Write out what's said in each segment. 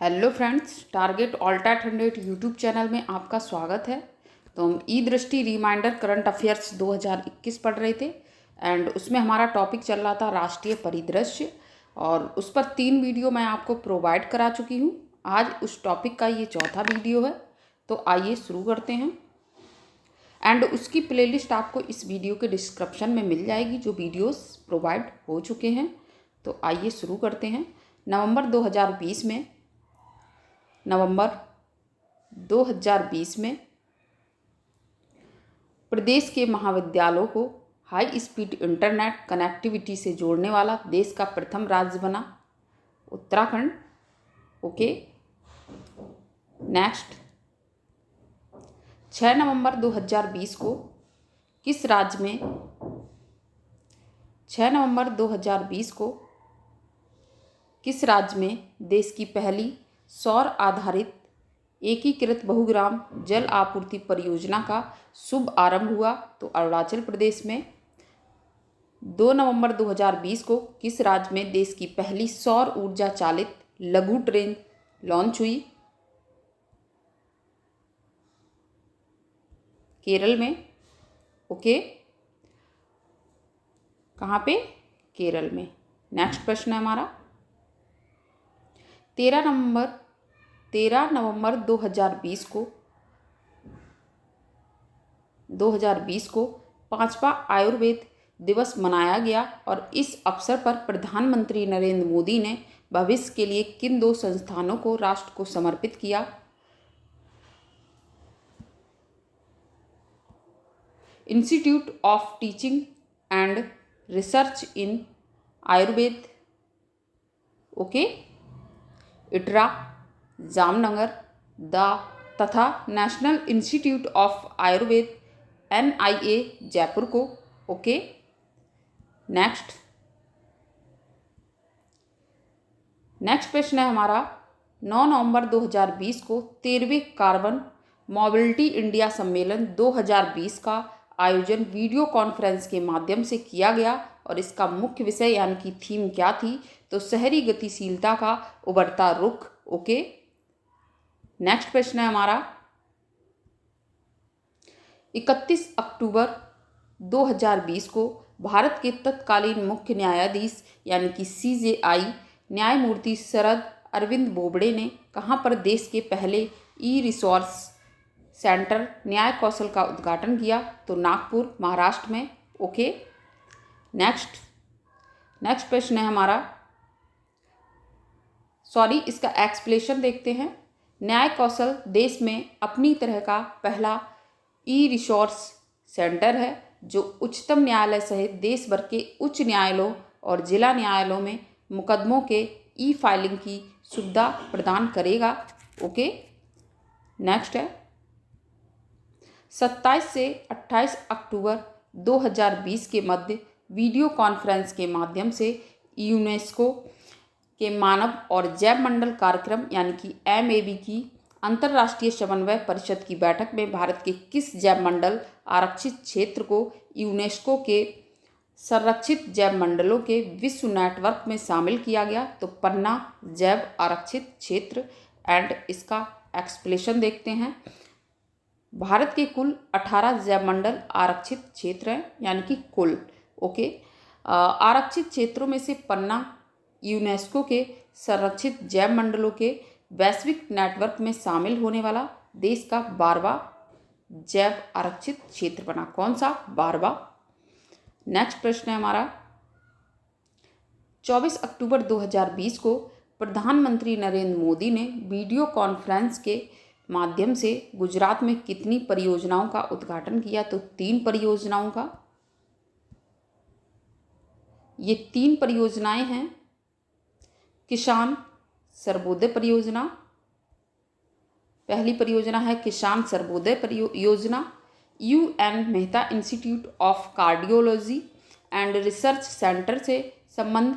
Hello friends, target ऑल्टैट 100 YouTube channel में आपका स्वागत है। तो हम ई दृष्टि रिमाइंडर करंट अफेयर्स 2021 पढ़ रहे थे एंड उसमें हमारा टॉपिक चल रहा था राष्ट्रीय परिदृश्य और उस पर 3 वीडियो मैं आपको प्रोवाइड करा चुकी हूँ। आज उस टॉपिक का ये चौथा वीडियो है, तो आइए शुरू करते हैं। एंड उसकी प्लेलिस्ट आपको इस वीडियो के डिस्क्रिप्शन में मिल जाएगी, जो वीडियोस प्रोवाइड हो चुके हैं। तो आइए शुरू करते हैं। नवंबर 2020 में प्रदेश के महाविद्यालयों को हाई स्पीड इंटरनेट कनेक्टिविटी से जोड़ने वाला देश का प्रथम राज्य बना उत्तराखंड। Okay, next. 6 नवंबर 2020 को किस राज्य में 6 नवंबर 2020 को किस राज्य में देश की पहली सौर आधारित एकीकृत बहुग्राम जल आपूर्ति परियोजना का शुभ आरंभ हुआ? तो अरुणाचल प्रदेश में। 2 नवंबर 2020 को किस राज्य में देश की पहली सौर ऊर्जा चालित लघु ट्रेन लॉन्च हुई? केरल में। ओके, कहाँ पे? केरल में। नेक्स्ट प्रश्न है हमारा। 13 नवंबर 2020 को 5वां आयुर्वेद दिवस मनाया गया और इस अवसर पर प्रधानमंत्री नरेंद्र मोदी ने भविष्य के लिए किन 2 संस्थानों को राष्ट्र को समर्पित किया? Institute of teaching and research in Ayurveda, okay, ITRA, Jamnagar, तथा national institute of Ayurveda NIA Jaipur को। ओके, नेक्स्ट प्रश्न है हमारा। 9 नवंबर 2020 को 13वें कार्बन मोबिलिटी इंडिया सम्मेलन 2020 का आयोजन वीडियो कॉन्फ्रेंस के माध्यम से किया गया और इसका मुख्य विषय यानी कि थीम क्या थी? तो शहरी गतिशीलता का उभरता रुख। ओके, नेक्स्ट प्रश्न है हमारा। 31 अक्टूबर 2020 को भारत के तत्कालीन मुख्य न्यायाधीश यानी कि CJI न्यायमूर्ति शरद अरविंद बोबड़े ने कहाँ पर देश के पहले ई रिसोर्स सेंटर न्याय कौशल का उद्घाटन किया? तो नागपुर, महाराष्ट्र में। ओके, नेक्स्ट प्रश्न है हमारा। इसका एक्सप्लेनेशन देखते हैं। न्याय कौशल देश में अपनी तरह का पहला ई रिसोर्स सेंटर है जो उच्चतम न्यायालय सहित देश भर के उच्च न्यायालयों और जिला न्यायालयों में मुकदमों के ई फाइलिंग की सुविधा प्रदान करेगा। ओके, नेक्स्ट है। 27 से 28 अक्टूबर 2020 के मध्य वीडियो कॉन्फ्रेंस के माध्यम से यूनेस्को के मानव और जैव मंडल कार्यक्रम यानी कि MAB की अंतर्राष्ट्रीय समन्वय परिषद की बैठक में भारत के किस जैव मंडल आरक्षित क्षेत्र को यूनेस्को के संरक्षित जैव मंडलों के विश्व नेटवर्क में शामिल किया गया? तो पन्ना जैव आरक्षित क्षेत्र। एंड इसका एक्सप्लेनेशन देखते हैं। भारत के कुल 18 जैव मंडल आरक्षित क्षेत्र हैं, यानी कि कुल। ओके, आरक्षित क्षेत्रों में से पन्ना यूनेस्को के संरक्षित जैव मंडलों के वैश्विक नेटवर्क में शामिल होने वाला देश का 12वां जैव आरक्षित क्षेत्र बना। कौन सा? 12वां। नेक्स्ट प्रश्न है हमारा। 24 अक्टूबर 2020 को प्रधानमंत्री नरेंद्र मोदी ने वीडियो कॉन्फ्रेंस के माध्यम से गुजरात में कितनी परियोजनाओं का उद्घाटन किया? तो 3 परियोजनाओं का। ये 3 परियोजनाएं हैं। किसान सर्वोदय परियोजना, पहली परियोजना है किसान सर्वोदय योजना। UN Mehta institute of cardiology and research centre से संबंध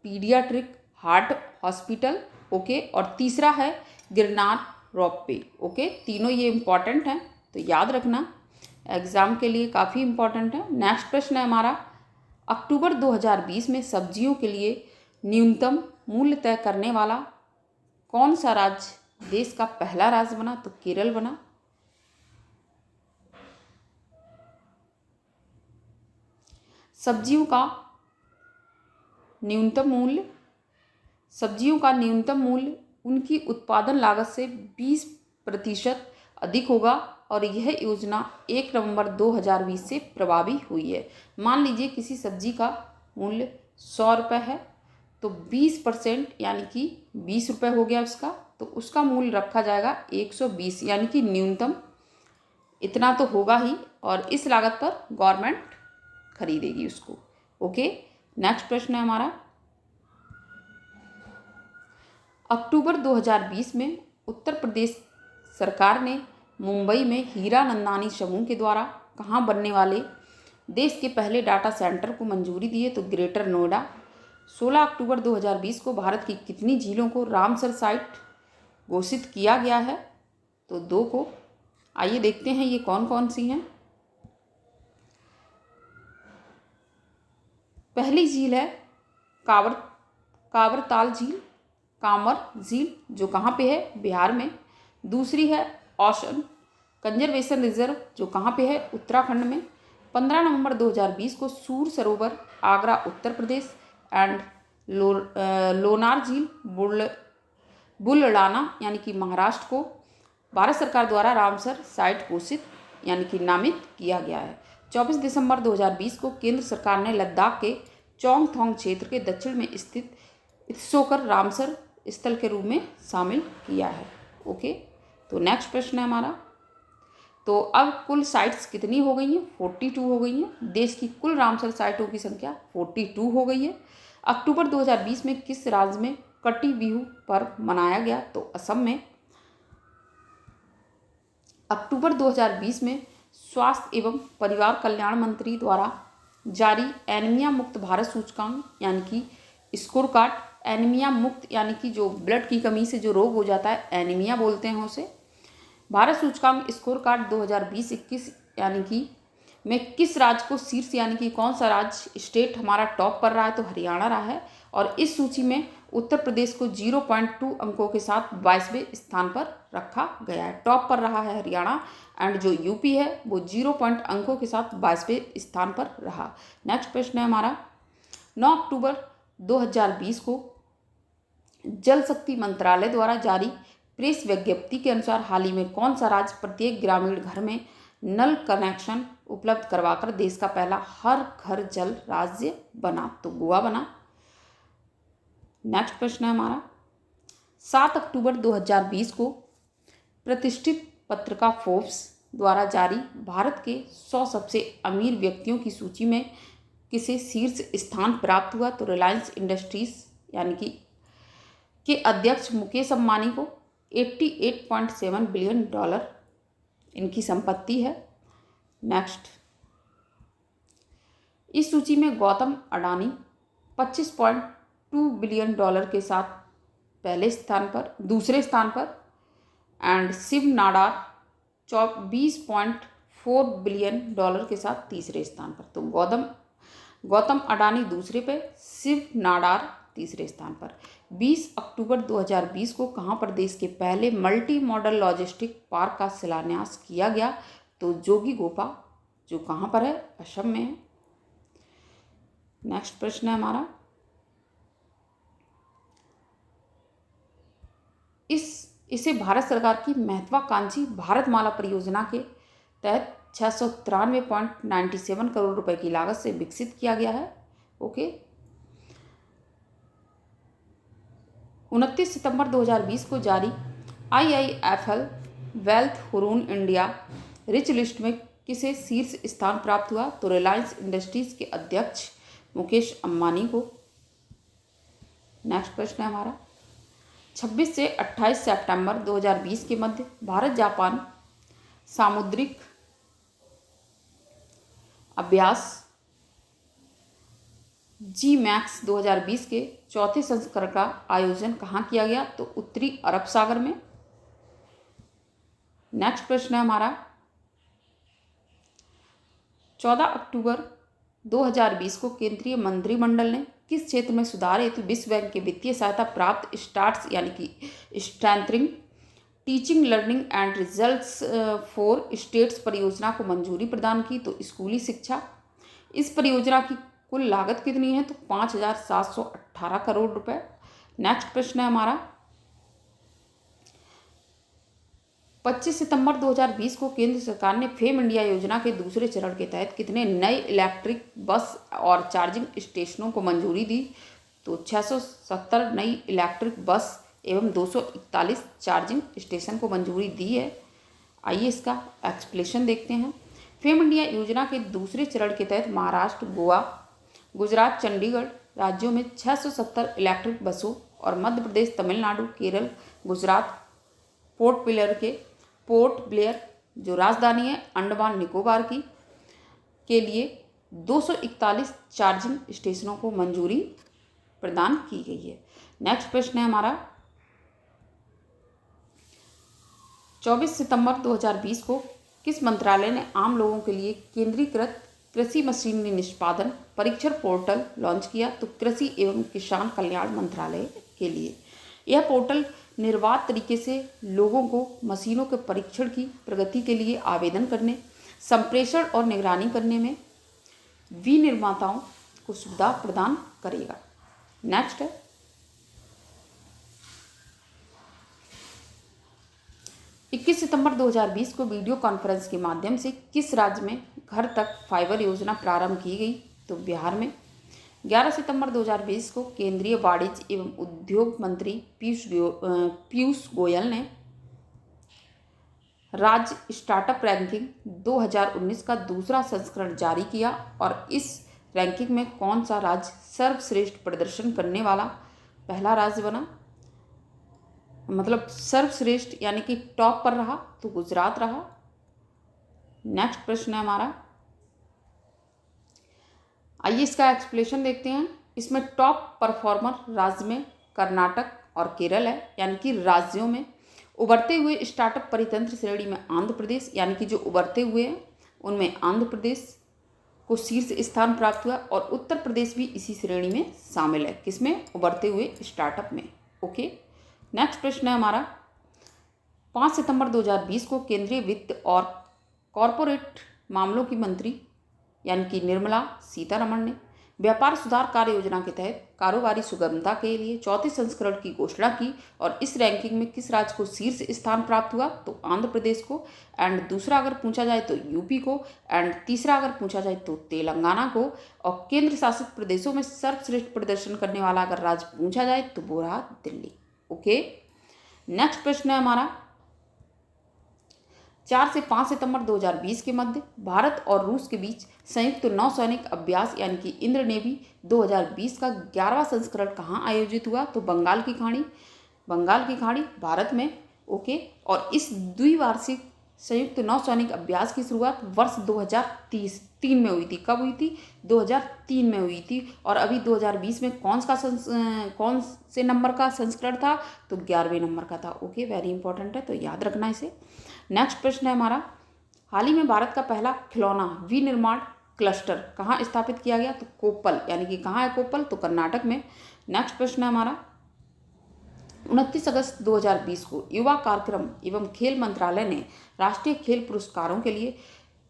पीडियाट्रिक हार्ट हॉस्पिटल। ओके, और तीसरा है गिरनार रोपवे। ओके, तीनों ये इम्पॉर्टेंट हैं, तो याद रखना, एग्जाम के लिए काफ़ी इम्पॉर्टेंट है। नेक्स्ट प्रश्न है हमारा। अक्टूबर 2020 में सब्जियों के लिए न्यूनतम मूल्य तय करने वाला कौन सा राज्य देश का पहला राज्य बना? तो केरल बना। सब्जियों का न्यूनतम मूल्य, सब्जियों का न्यूनतम मूल्य उनकी उत्पादन लागत से 20% अधिक होगा और यह योजना 1 नवंबर 2020 से प्रभावी हुई है। मान लीजिए किसी सब्जी का मूल्य 100 रुपये है, तो 20% यानी कि 20 रुपये हो गया उसका, तो उसका मूल्य रखा जाएगा 120, यानी कि न्यूनतम इतना तो होगा ही और इस लागत पर गवर्नमेंट खरीदेगी उसको। ओके, नेक्स्ट प्रश्न है हमारा, अक्टूबर 2020 में उत्तर प्रदेश सरकार ने मुंबई में हीरा नंदानी समूह के द्वारा कहाँ बनने वाले देश के पहले डाटा सेंटर को मंजूरी दी है? तो ग्रेटर नोएडा। 16 अक्टूबर 2020 को भारत की कितनी झीलों को रामसर साइट घोषित किया गया है? तो 2 को। आइए देखते हैं ये कौन कौन सी हैं। पहली झील है कावरताल झील, कामर झील, जो कहाँ पे है? बिहार में। दूसरी है ओशन कंजर्वेशन रिजर्व, जो कहाँ पे है? उत्तराखंड में। 15 नवंबर 2020 को सूर सरोवर आगरा उत्तर प्रदेश एंड लोनार झील बुलढाना यानी कि महाराष्ट्र को भारत सरकार द्वारा रामसर साइट घोषित यानी कि नामित किया गया है। 24 दिसंबर 2020 को केंद्र सरकार ने लद्दाख के चोंगथोंग क्षेत्र के दक्षिण में स्थित इत्सोकर रामसर स्थल के रूप में शामिल किया है। ओके, तो नेक्स्ट प्रश्न है हमारा, तो अब कुल साइट्स कितनी हो गई हैं? 42 हो गई हैं। देश की कुल रामसर साइटों की संख्या 42 हो गई है। अक्टूबर 2020 में किस राज्य में कटी बिहू पर्व मनाया गया? तो असम में। अक्टूबर 2020 में स्वास्थ्य एवं परिवार कल्याण मंत्री द्वारा जारी एनीमिया मुक्त भारत सूचकांक यानी कि स्कोर कार्ड, एनीमिया मुक्त यानी कि जो ब्लड की कमी से जो रोग हो जाता है एनीमिया बोलते हैं उसे, भारत सूचकांक स्कोर कार्ड 2020-21 यानी कि में किस राज्य को शीर्ष यानी कि कौन सा राज्य स्टेट हमारा टॉप कर रहा है? तो हरियाणा रहा है और इस सूची में उत्तर प्रदेश को 0.2 अंकों के साथ 22वें स्थान पर रखा गया है। टॉप पर रहा है हरियाणा एंड जो यूपी है वो 0 अंकों के साथ 22वें स्थान पर रहा। नेक्स्ट प्रश्न है हमारा, 9 अक्टूबर 2020 को जल शक्ति मंत्रालय द्वारा जारी प्रेस विज्ञप्ति के अनुसार हाल ही में कौन सा राज्य प्रत्येक ग्रामीण घर में नल कनेक्शन उपलब्ध करवाकर देश का पहला हर घर जल राज्य बना? तो गोवा बना। नेक्स्ट प्रश्न है हमारा, 7 अक्टूबर 2020 को प्रतिष्ठित पत्रिका फोर्ब्स द्वारा जारी भारत के 100 सबसे अमीर व्यक्तियों की सूची में किसे शीर्ष स्थान प्राप्त हुआ? तो रिलायंस इंडस्ट्रीज यानी कि के अध्यक्ष मुकेश अंबानी को 88.7 बिलियन डॉलर इनकी संपत्ति है। नेक्स्ट, इस सूची में गौतम अडानी 25.2 बिलियन डॉलर के साथ दूसरे स्थान पर and Shiv Nadar 20.4 billion dollar के साथ तीसरे स्थान पर। तो गौतम अडानी दूसरे पे, शिव नाडार तीसरे स्थान पर। 20 अक्टूबर 2020 को कहाँ पर देश के पहले मल्टी मॉडल लॉजिस्टिक पार्क का शिलान्यास किया गया? तो जोगीघोपा, जो कहाँ पर है? असम में है। नेक्स्ट प्रश्न है हमारा, इसे भारत सरकार की महत्वाकांक्षी भारतमाला परियोजना के तहत 693.97 करोड़ रुपए की लागत से विकसित किया गया है। ओके, 29 सितंबर 2020 को जारी IIFL wealth Hurun India rich list में किसे शीर्ष स्थान प्राप्त हुआ? तो रिलायंस इंडस्ट्रीज के अध्यक्ष मुकेश अंबानी को। नेक्स्ट प्रश्न है हमारा, 26 से 28 सितंबर 2020 के मध्य भारत जापान सामुद्रिक अभ्यास GMAX 2020 के चौथे संस्करण का आयोजन कहाँ किया गया? तो उत्तरी अरब सागर में। नेक्स्ट प्रश्न है हमारा, 14 अक्टूबर 2020 को केंद्रीय मंत्रिमंडल ने किस क्षेत्र में सुधार हेतु विश्व बैंक के वित्तीय सहायता प्राप्त स्टार्ट्स यानी कि strengthening teaching learning and results for states परियोजना को मंजूरी प्रदान की? तो स्कूली शिक्षा। इस परियोजना की कुल लागत कितनी है? तो 5,718 करोड़ रुपए। नेक्स्ट प्रश्न है हमारा, 25 सितंबर 2020 को केंद्र सरकार ने फेम इंडिया योजना के दूसरे चरण के तहत कितने नए इलेक्ट्रिक बस और चार्जिंग स्टेशनों को मंजूरी दी? तो 670 नई इलेक्ट्रिक बस एवं 241 चार्जिंग स्टेशन को मंजूरी दी है। आइए इसका एक्सप्लेनेशन देखते हैं। फेम इंडिया योजना के दूसरे चरण के तहत महाराष्ट्र, गोवा, गुजरात, चंडीगढ़ राज्यों में 670 इलेक्ट्रिक बसों और मध्य प्रदेश, तमिलनाडु, केरल, गुजरात, पोर्ट ब्लेयर जो राजधानी है अंडमान निकोबार की के लिए 241 चार्जिंग स्टेशनों को मंजूरी प्रदान की गई है। नेक्स्ट प्रश्न है हमारा, 24 सितंबर 2020 को किस मंत्रालय ने आम लोगों के लिए केंद्रीकृत कृषि मशीनरी निष्पादन परीक्षण पोर्टल लॉन्च किया? तो कृषि एवं किसान कल्याण मंत्रालय के लिए। यह पोर्टल निर्बाध तरीके से लोगों को मशीनों के परीक्षण की प्रगति के लिए आवेदन करने, संप्रेषण और निगरानी करने में विनिर्माताओं को सुविधा प्रदान करेगा। नेक्स्ट है, 21 सितंबर 2020 को वीडियो कॉन्फ्रेंस के माध्यम से किस राज्य में घर तक फाइबर योजना प्रारंभ की गई? तो बिहार में। 11 सितंबर 2020 को केंद्रीय वाणिज्य एवं उद्योग मंत्री पीयूष गोयल ने राज्य स्टार्टअप रैंकिंग 2019 का दूसरा संस्करण जारी किया और इस रैंकिंग में कौन सा राज्य सर्वश्रेष्ठ प्रदर्शन करने वाला पहला राज्य बना? मतलब सर्वश्रेष्ठ यानी कि टॉप पर रहा, तो गुजरात रहा। नेक्स्ट प्रश्न है हमारा, आइए इसका एक्सप्लेनेशन देखते हैं। इसमें टॉप परफॉर्मर राज्य में कर्नाटक और केरल है, यानी कि राज्यों में उभरते हुए स्टार्टअप परितंत्र श्रेणी में आंध्र प्रदेश, यानी कि जो उभरते हुए हैं उनमें आंध्र प्रदेश को शीर्ष स्थान प्राप्त हुआ और उत्तर प्रदेश भी इसी श्रेणी में शामिल है। किसमें? उभरते हुए स्टार्टअप में। ओके, नेक्स्ट प्रश्न है हमारा, 5 सितंबर 2020 को केंद्रीय वित्त और कॉरपोरेट मामलों की मंत्री यानी कि निर्मला सीतारमण ने व्यापार सुधार कार्य योजना के तहत कारोबारी सुगमता के लिए चौथे संस्करण की घोषणा की और इस रैंकिंग में किस राज्य को शीर्ष स्थान प्राप्त हुआ? तो आंध्र प्रदेश को, एंड दूसरा अगर पूछा जाए तो यूपी को, एंड तीसरा अगर पूछा जाए तो तेलंगाना को, और केंद्र शासित प्रदेशों में सर्वश्रेष्ठ प्रदर्शन करने वाला अगर राज्य पूछा जाए तो वो रहा दिल्ली। ओके, नेक्स्ट प्रश्न है हमारा, 4 से 5 सितंबर 2020 के मध्य भारत और रूस के बीच संयुक्त नौसैनिक अभ्यास यानी कि इंद्र नेवी 2020 का 11वां संस्करण कहाँ आयोजित हुआ? तो बंगाल की खाड़ी भारत में। ओके, और इस द्विवार्षिक संयुक्त नौसैनिक अभ्यास की शुरुआत वर्ष 2003 में हुई थी। कब हुई थी? 2003 में हुई थी। और अभी 2020 में कौन से नंबर का संस्करण था? तो 11वें नंबर का था। ओके, वेरी इंपॉर्टेंट है, तो याद रखना इसे। नेक्स्ट प्रश्न है हमारा, हाल ही में भारत का पहला खिलौना विनिर्माण क्लस्टर कहाँ स्थापित किया गया? तो कोप्पल, यानी कि कहाँ है कोप्पल? तो कर्नाटक में। नेक्स्ट प्रश्न है हमारा, 29 अगस्त 2020 को युवा कार्यक्रम एवं खेल मंत्रालय ने राष्ट्रीय खेल पुरस्कारों के लिए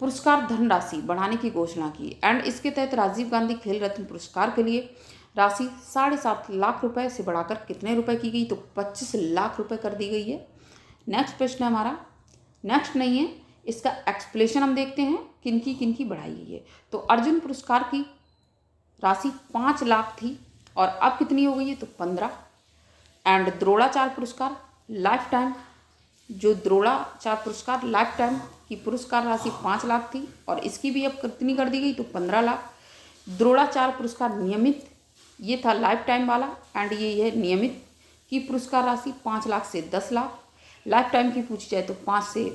पुरस्कार धनराशि बढ़ाने की घोषणा की एंड इसके तहत राजीव गांधी खेल रत्न पुरस्कार के लिए राशि 7.5 लाख रुपए से बढ़ाकर कितने रुपए की गई? तो 25 लाख रुपए कर दी गई है। नेक्स्ट प्रश्न है हमारा, नेक्स्ट नहीं है, इसका एक्सप्लेनेशन हम देखते हैं किनकी किनकी बढ़ाई गई है। तो अर्जुन पुरस्कार की राशि 5 लाख थी और अब कितनी हो गई है? तो 15। एंड द्रोणाचार्य पुरस्कार लाइफ टाइम, जो द्रोणाचार्य पुरस्कार लाइफ टाइम की पुरस्कार राशि 5 लाख थी और इसकी भी अब कितनी कर दी गई? तो 15 लाख। द्रोणाचार्य पुरस्कार नियमित, ये था लाइफ टाइम वाला, एंड ये है नियमित की पुरस्कार राशि 5 लाख से 10 लाख। लाइफ टाइम की पूछी जाए तो 5 से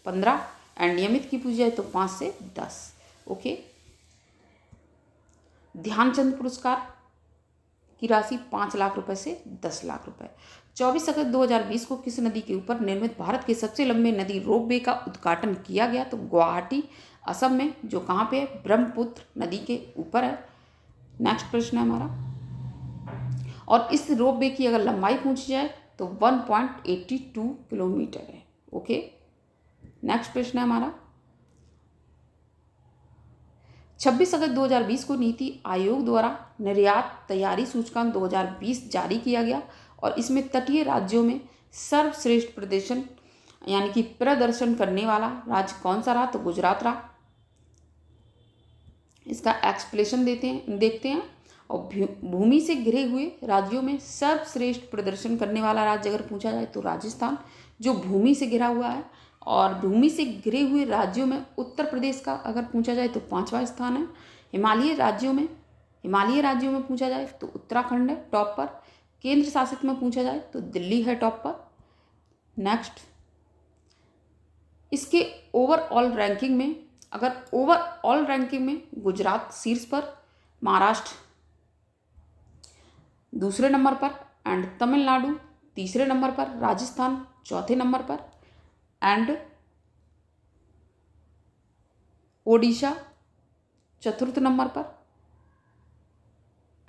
15 एंड नियमित की पूछी जाए तो 5 से 10। ओके, ध्यानचंद पुरस्कार की राशि 5 लाख रुपए से 10 लाख रुपए। 24 अगस्त 2020 को किस नदी के ऊपर निर्मित भारत के सबसे लंबे नदी रोपवे का उद्घाटन किया गया? तो गुवाहाटी, असम में, जो कहाँ पे है? ब्रह्मपुत्र नदी के ऊपर है। नेक्स्ट प्रश्न है हमारा, और इस रोपवे की अगर लंबाई पूछी जाए तो 1.82 किलोमीटर है। ओके, नेक्स्ट प्रश्न है हमारा, 26 अगस्त 2020 को नीति आयोग द्वारा निर्यात तैयारी सूचकांक 2020 जारी किया गया और इसमें तटीय राज्यों में सर्वश्रेष्ठ प्रदर्शन यानी कि प्रदर्शन करने वाला राज्य कौन सा रहा? तो गुजरात रहा। इसका एक्सप्लेनेशन देखते हैं। और भूमि से घिरे हुए राज्यों में सर्वश्रेष्ठ प्रदर्शन करने वाला राज्य अगर पूछा जाए तो राजस्थान, जो भूमि से घिरा हुआ है। और भूमि से घिरे हुए राज्यों में उत्तर प्रदेश का अगर पूछा जाए तो 5वां स्थान है। हिमालयी राज्यों में पूछा जाए तो उत्तराखंड है टॉप पर। केंद्र शासित में पूछा जाए तो दिल्ली है टॉप पर। नेक्स्ट, इसके ओवरऑल रैंकिंग में गुजरात शीर्ष पर, महाराष्ट्र दूसरे नंबर पर एंड तमिलनाडु तीसरे नंबर पर, राजस्थान चौथे नंबर पर एंड ओडिशा चतुर्थ नंबर पर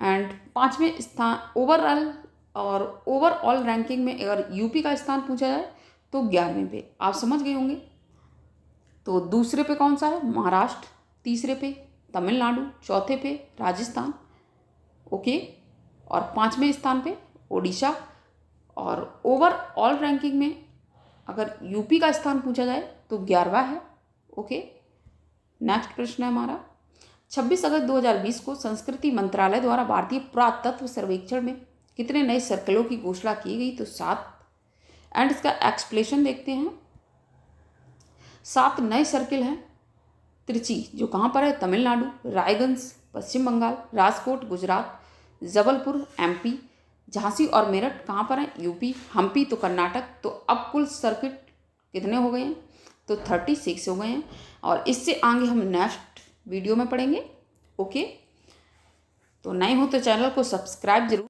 एंड 5वें स्थान ओवरऑल रैंकिंग में अगर यूपी का स्थान पूछा जाए तो 11वें पे। आप समझ गए होंगे। तो दूसरे पे कौन सा है? महाराष्ट्र, तीसरे पे तमिलनाडु, चौथे पे राजस्थान, ओके, और 5वें स्थान पे ओडिशा। और ओवरऑल रैंकिंग में अगर यूपी का स्थान पूछा जाए तो 11वां है। ओके, नेक्स्ट प्रश्न है हमारा, 26 अगस्त 2020 को संस्कृति मंत्रालय द्वारा भारतीय पुरातत्व सर्वेक्षण में कितने नए सर्कलों की घोषणा की गई? तो 7। एंड इसका एक्सप्लेनेशन देखते हैं। 7 नए सर्किल हैं। त्रिची जो कहाँ पर है? तमिलनाडु, रायगंज पश्चिम बंगाल, राजकोट गुजरात, जबलपुर एमपी, झांसी और मेरठ कहाँ पर है? यूपी, हम्पी तो कर्नाटक। तो अब कुल सर्किट कितने हो गए हैं? तो 36 हो गए हैं। और इससे आगे हम नेक्स्ट वीडियो में पढ़ेंगे। ओके, तो नए हो तो चैनल को सब्सक्राइब जरूर